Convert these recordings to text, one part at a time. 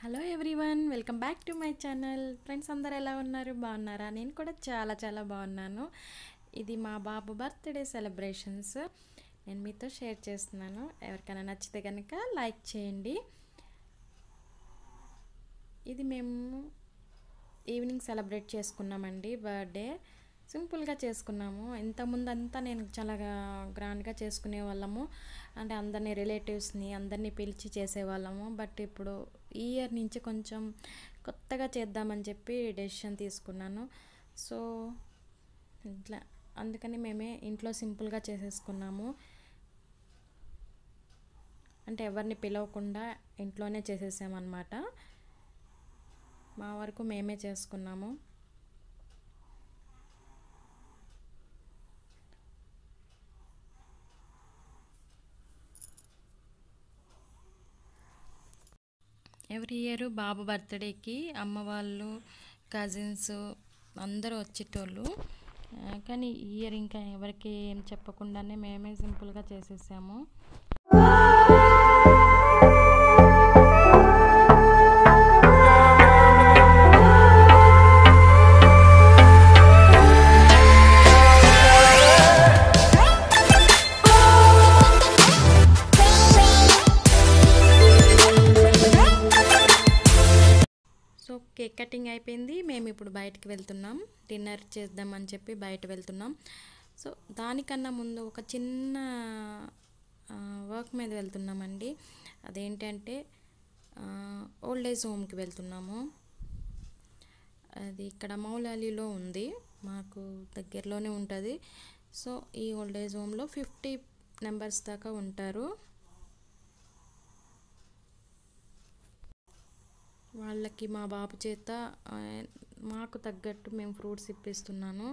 Hello everyone, welcome back to my channel. Friends అందరు ఎలా ఉన్నారు? బాగున్నారా? నేను కూడా చాలా చాలా బాగున్నాను. ఇది మా బాబు బర్త్డే సెలబ్రేషన్స్ నేను మీతో షేర్ చేస్తున్నాను. ఎవరికైనా నచ్చితే కనుక లైక్ చేయండి. ఇది మేము ఈవినింగ్ సెలబ్రేట్ చేసుకున్నామండి. బర్త్డే సింపుల్గా చేసుకున్నాము. ఇంతకుముందు అంతా నేను చాలా గ్రాండ్గా చేసుకునే వాళ్ళము, అంటే అందరినీ రిలేటివ్స్ని అందరినీ పిలిచి చేసేవాళ్ళము. బట్ ఇప్పుడు ఈ ఇయర్ నుంచి కొంచెం కొత్తగా చేద్దామని చెప్పి డెసిషన్ తీసుకున్నాను. సో ఇట్లా అందుకని మేమే ఇంట్లో సింపుల్గా చేసేసుకున్నాము. అంటే ఎవరిని పిలవకుండా ఇంట్లోనే చేసేసామన్నమాట. మా వరకు మేమే చేసుకున్నాము. ఎవ్రీ ఇయర్ బాబు బర్త్డేకి అమ్మ వాళ్ళు, కజిన్స్ అందరూ వచ్చేటోళ్ళు. కానీ ఈ ఇయర్ ఇంకా ఎవరికి ఏం చెప్పకుండానే మేమే సింపుల్గా చేసేసాము. సో కేక్ కటింగ్ అయిపోయింది. మేము ఇప్పుడు బయటకు వెళ్తున్నాం, డిన్నర్ చేద్దామని చెప్పి బయట వెళ్తున్నాం. సో దానికన్నా ముందు ఒక చిన్న వర్క్ మీద వెళ్తున్నామండి. అదేంటంటే ఓల్డ్ ఏజ్ హోమ్కి వెళ్తున్నాము. అది ఇక్కడ మౌలాలీలో ఉంది, మాకు దగ్గరలోనే ఉంటుంది. సో ఈ ఓల్డ్ ఏజ్ హోమ్లో 50 మెంబర్స్ దాకా ఉంటారు. వాళ్ళకి మా బాబు చేత మాకు తగ్గట్టు మేము ఫ్రూట్స్ ఇప్పిస్తున్నాను.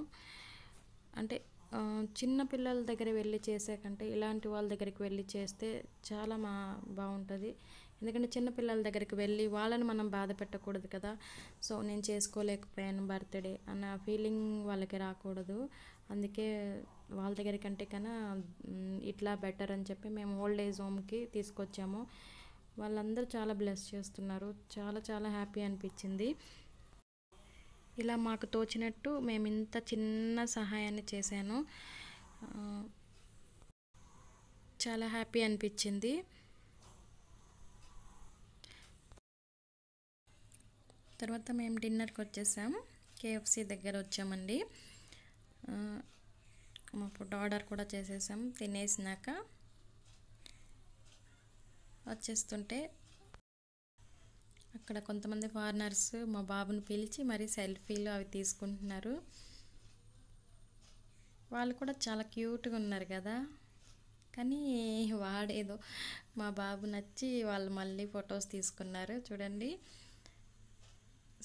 అంటే చిన్న పిల్లల దగ్గర వెళ్ళి చేసే కంటే ఇలాంటి వాళ్ళ దగ్గరికి వెళ్ళి చేస్తే చాలా బాగుంటుంది. ఎందుకంటే చిన్న పిల్లల దగ్గరికి వెళ్ళి వాళ్ళని మనం బాధ పెట్టకూడదు కదా. సో నేను చేసుకోలేకపోయాను బర్త్డే అన్న ఫీలింగ్ వాళ్ళకి రాకూడదు. అందుకే వాళ్ళ దగ్గర కంటే కన్నా ఇట్లా బెటర్ అని చెప్పి మేము ఓల్డ్ ఏజ్ హోమ్కి తీసుకొచ్చాము. వాళ్ళందరూ చాలా బ్లెస్ చేస్తున్నారు. చాలా చాలా హ్యాపీ అనిపించింది. ఇలా మాకు తోచినట్టు మేము ఇంత చిన్న సహాయాన్ని చేశాను. చాలా హ్యాపీ అనిపించింది. తర్వాత మేము డిన్నర్కి వచ్చేసాం. KFC దగ్గర వచ్చామండి. మా ఫుడ్ ఆర్డర్ కూడా చేసేసాం. తినేసినాక వచ్చేస్తుంటే అక్కడ కొంతమంది ఫారినర్స్ మా బాబుని పిలిచి మరీ సెల్ఫీలు అవి తీసుకుంటున్నారు. వాళ్ళు కూడా చాలా క్యూట్గా ఉన్నారు కదా. కానీ వాడేదో మా బాబు నచ్చి వాళ్ళు మళ్ళీ ఫొటోస్ తీసుకున్నారు చూడండి.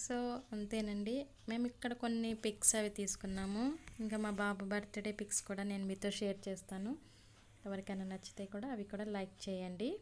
సో అంతేనండి. మేము ఇక్కడ కొన్ని పిక్స్ అవి తీసుకున్నాము. ఇంకా మా బాబు బర్త్డే పిక్స్ కూడా నేను మీతో షేర్ చేస్తాను. ఎవరికైనా నచ్చితే కూడా అవి కూడా లైక్ చేయండి.